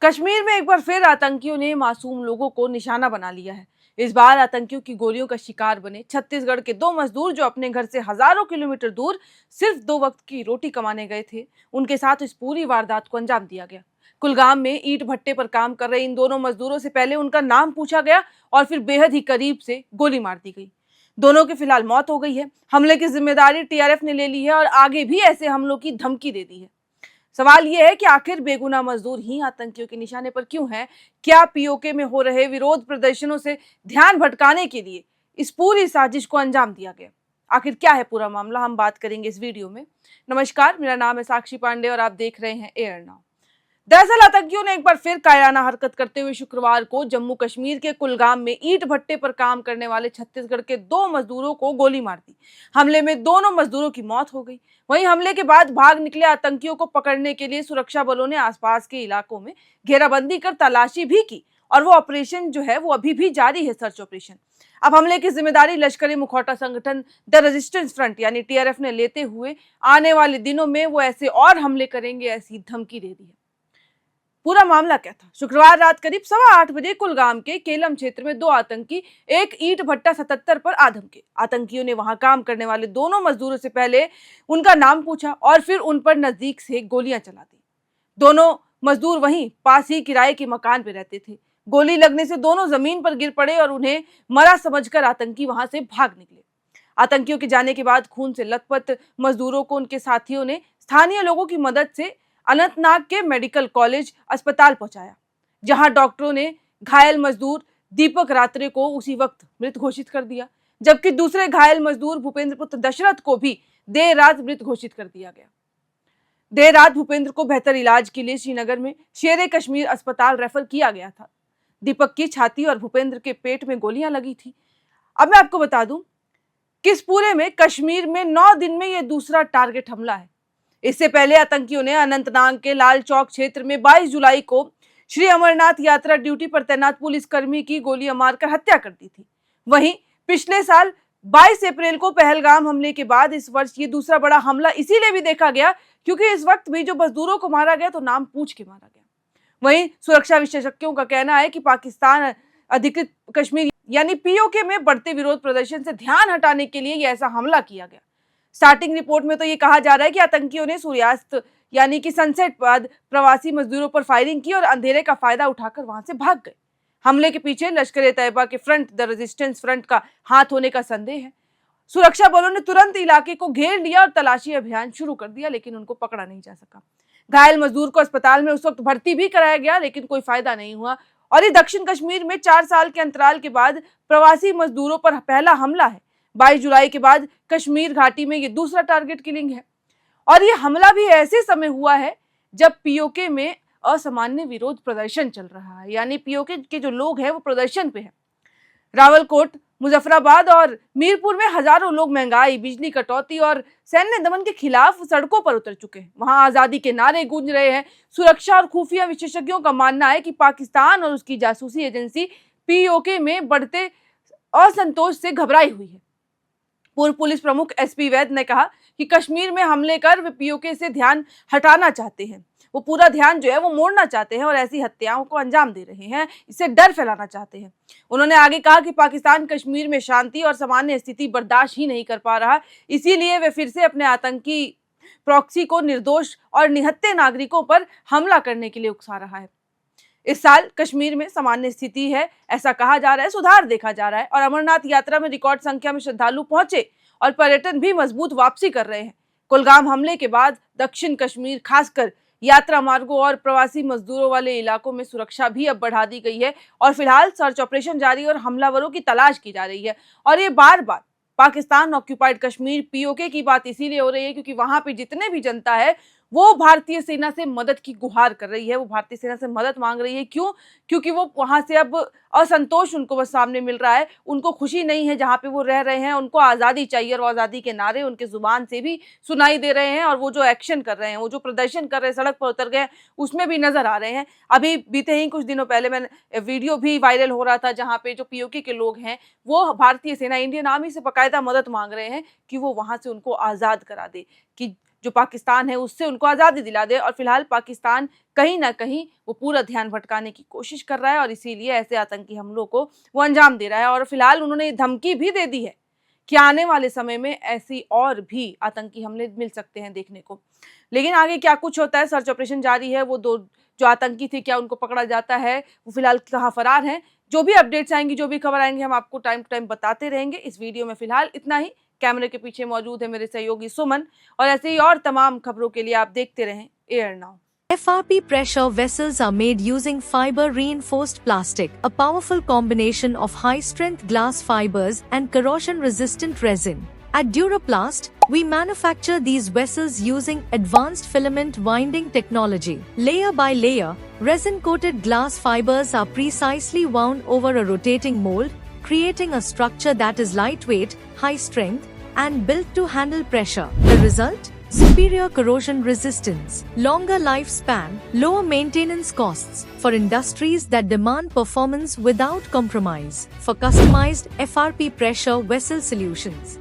कश्मीर में एक बार फिर आतंकियों ने मासूम लोगों को निशाना बना लिया है। इस बार आतंकियों की गोलियों का शिकार बने छत्तीसगढ़ के दो मजदूर जो अपने घर से हजारों किलोमीटर दूर सिर्फ 2 वक्त की रोटी कमाने गए थे। उनके साथ इस पूरी वारदात को अंजाम दिया गया। कुलगाम में ईंट भट्टे पर काम कर रहे इन दोनों मजदूरों से पहले उनका नाम पूछा गया और फिर बेहद ही करीब से गोली मार दी गई। दोनों की फिलहाल मौत हो गई है। हमले की जिम्मेदारी टीआरएफ ने ले ली है और आगे भी ऐसे हमलों की धमकी दे दी है। सवाल यह है कि आखिर बेगुनाह मजदूर ही आतंकियों के निशाने पर क्यों हैं? क्या पीओके में हो रहे विरोध प्रदर्शनों से ध्यान भटकाने के लिए इस पूरी साजिश को अंजाम दिया गया? आखिर क्या है पूरा मामला, हम बात करेंगे इस वीडियो में। नमस्कार, मेरा नाम है साक्षी पांडे और आप देख रहे हैं एयर नाउ। दरअसल आतंकियों ने एक बार फिर कायराना हरकत करते हुए शुक्रवार को जम्मू कश्मीर के कुलगाम में ईंट भट्टे पर काम करने वाले छत्तीसगढ़ के 2 मजदूरों को गोली मार दी। हमले में दोनों मजदूरों की मौत हो गई। वहीं हमले के बाद भाग निकले आतंकियों को पकड़ने के लिए सुरक्षा बलों ने आसपास के इलाकों में घेराबंदी कर तलाशी भी की और वो ऑपरेशन जो है वो अभी भी जारी है, सर्च ऑपरेशन। अब हमले की जिम्मेदारी लश्कर-ए मुखौटा संगठन द रेजिस्टेंस फ्रंट यानी टीआरएफ ने लेते हुए आने वाले दिनों में वो ऐसे और हमले करेंगे, ऐसी धमकी दे दी है। पूरा मामला क्या था? शुक्रवार रात करीब 8:15 कुलगाम के केलम क्षेत्र में दो आतंकी एक ईंट भट्टा 77 पर आ धमके। आतंकियों ने वहां काम करने वाले दोनों मजदूरों से पहले उनका नाम पूछा और फिर उन पर नजदीक से गोलियां चला दी। दोनों मजदूर वहीं पास ही किराए के मकान पे रहते थे। गोली लगने से दोनों जमीन पर गिर पड़े और उन्हें मरा समझकर आतंकी वहां से भाग निकले। आतंकियों के जाने के बाद खून से लथपथ मजदूरों को उनके साथियों ने स्थानीय लोगों की मदद से अनंतनाग के मेडिकल कॉलेज अस्पताल पहुंचाया, जहां डॉक्टरों ने घायल मजदूर दीपक रात्रे को उसी वक्त मृत घोषित कर दिया, जबकि दूसरे घायल मजदूर भूपेंद्र पुत्र दशरथ को भी देर रात मृत घोषित कर दिया गया। देर रात भूपेंद्र को बेहतर इलाज के लिए श्रीनगर में शेरे कश्मीर अस्पताल रेफर किया गया था। दीपक की छाती और भूपेंद्र के पेट में गोलियां लगी थी। अब मैं आपको बता दूं कि इस पूरे में कश्मीर में 9 दिन में यह दूसरा टारगेट हमला है। इससे पहले आतंकियों ने अनंतनाग के लाल चौक क्षेत्र में 22 जुलाई को श्री अमरनाथ यात्रा ड्यूटी पर तैनात पुलिसकर्मी की गोलियां मारकर हत्या कर दी थी। वहीं पिछले साल 22 अप्रैल को पहलगाम हमले के बाद इस वर्ष ये दूसरा बड़ा हमला इसीलिए भी देखा गया क्योंकि इस वक्त भी जो मजदूरों को मारा गया तो नाम पूछ के मारा गया। वहीं सुरक्षा विशेषज्ञों का कहना है कि पाकिस्तान अधिकृत कश्मीर यानी पीओके में बढ़ते विरोध प्रदर्शन से ध्यान हटाने के लिए यह ऐसा हमला किया गया। स्टार्टिंग रिपोर्ट में तो ये कहा जा रहा है कि आतंकियों ने सूर्यास्त यानी कि सनसेट बाद प्रवासी मजदूरों पर फायरिंग की और अंधेरे का फायदा उठाकर वहां से भाग गए। हमले के पीछे लश्कर-ए-तैयबा के फ्रंट द रेजिस्टेंस फ्रंट का हाथ होने का संदेह है। सुरक्षा बलों ने तुरंत इलाके को घेर लिया और तलाशी अभियान शुरू कर दिया, लेकिन उनको पकड़ा नहीं जा सका। घायल मजदूर को अस्पताल में उस वक्त भर्ती भी कराया गया, लेकिन कोई फायदा नहीं हुआ। और ये दक्षिण कश्मीर में 4 साल के अंतराल के बाद प्रवासी मजदूरों पर पहला हमला है। 22 जुलाई के बाद कश्मीर घाटी में ये दूसरा टारगेट किलिंग है और ये हमला भी ऐसे समय हुआ है जब पीओके में असामान्य विरोध प्रदर्शन चल रहा है, यानी पीओके के जो लोग हैं वो प्रदर्शन पे हैं। रावलकोट, मुजफ्फराबाद और मीरपुर में हजारों लोग महंगाई, बिजली कटौती और सैन्य दमन के खिलाफ सड़कों पर उतर चुके हैं। वहां आजादी के नारे गूंज रहे हैं। सुरक्षा और खुफिया विशेषज्ञों का मानना है कि पाकिस्तान और उसकी जासूसी एजेंसी पीओके में बढ़ते असंतोष से घबराई हुई है। पूर्व पुलिस प्रमुख एसपी वैद ने कहा कि कश्मीर में हमले कर वे पीओके से ध्यान हटाना चाहते हैं। वो पूरा ध्यान जो है वो मोड़ना चाहते हैं और ऐसी हत्याओं को अंजाम दे रहे हैं, इससे डर फैलाना चाहते हैं। उन्होंने आगे कहा कि पाकिस्तान कश्मीर में शांति और सामान्य स्थिति बर्दाश्त ही नहीं कर पा रहा, इसीलिए वे फिर से अपने आतंकी प्रॉक्सी को निर्दोष और निहत्थे नागरिकों पर हमला करने के लिए उकसा रहा है। इस साल कश्मीर में सामान्य स्थिति है, ऐसा कहा जा रहा है, सुधार देखा जा रहा है और अमरनाथ यात्रा में रिकॉर्ड संख्या में श्रद्धालु पहुंचे और पर्यटन भी मजबूत वापसी कर रहे हैं। कुलगाम हमले के बाद दक्षिण कश्मीर, खासकर यात्रा मार्गों और प्रवासी मजदूरों वाले इलाकों में सुरक्षा भी अब बढ़ा दी गई है और फिलहाल सर्च ऑपरेशन जारी और हमलावरों की तलाश की जा रही है। और ये बार बार पाकिस्तान ऑक्यूपाइड कश्मीर पीओके की बात इसीलिए हो रही है क्योंकि वहां पे जितने भी जनता है वो भारतीय सेना से मदद की गुहार कर रही है, वो भारतीय सेना से मदद मांग रही है। क्यों? क्योंकि वो वहां से अब असंतोष उनको बस सामने मिल रहा है, उनको खुशी नहीं है जहां पे वो रह रहे हैं, उनको आज़ादी चाहिए और आज़ादी के नारे उनके जुबान से भी सुनाई दे रहे हैं और वो जो एक्शन कर रहे हैं, वो जो प्रदर्शन कर रहे हैं, सड़क पर उतर गए, उसमें भी नजर आ रहे हैं। अभी बीते ही कुछ दिनों पहले मैंने वीडियो भी वायरल हो रहा था जहाँ पे जो पीओके के लोग हैं वो भारतीय सेना, इंडियन आर्मी से बाकायदा मदद मांग रहे हैं कि वो वहां से उनको आज़ाद करा दे, कि जो पाकिस्तान है उससे उनको आज़ादी दिला दे। और फिलहाल पाकिस्तान कहीं ना कहीं वो पूरा ध्यान भटकाने की कोशिश कर रहा है और इसीलिए ऐसे आतंकी हमलों को वो अंजाम दे रहा है। और फिलहाल उन्होंने धमकी भी दे दी है कि आने वाले समय में ऐसी और भी आतंकी हमले मिल सकते हैं देखने को। लेकिन आगे क्या कुछ होता है, सर्च ऑपरेशन जारी है। वो दो जो आतंकी थे, क्या उनको पकड़ा जाता है, वो फिलहाल कहाँ फरार हैं, जो भी अपडेट्स आएंगी, जो भी खबर आएंगी, हम आपको टाइम टू टाइम बताते रहेंगे। इस वीडियो में फिलहाल इतना ही। कैमरे के पीछे मौजूद है मेरे सहयोगी सुमन, और ऐसे ही और तमाम खबरों के लिए आप देखते रहें air now. FRP pressure vessels are made using fiber-reinforced plastic, a powerful combination of high-strength glass fibers and corrosion-resistant resin. At Duraplast, we manufacture these vessels using advanced filament winding technology. Layer by layer, resin-coated glass fibers are precisely wound over a rotating mold, creating a structure that is lightweight, high-strength, and built to handle pressure. The result? Superior corrosion resistance, longer lifespan, lower maintenance costs for industries that demand performance without compromise. For customized FRP pressure vessel solutions,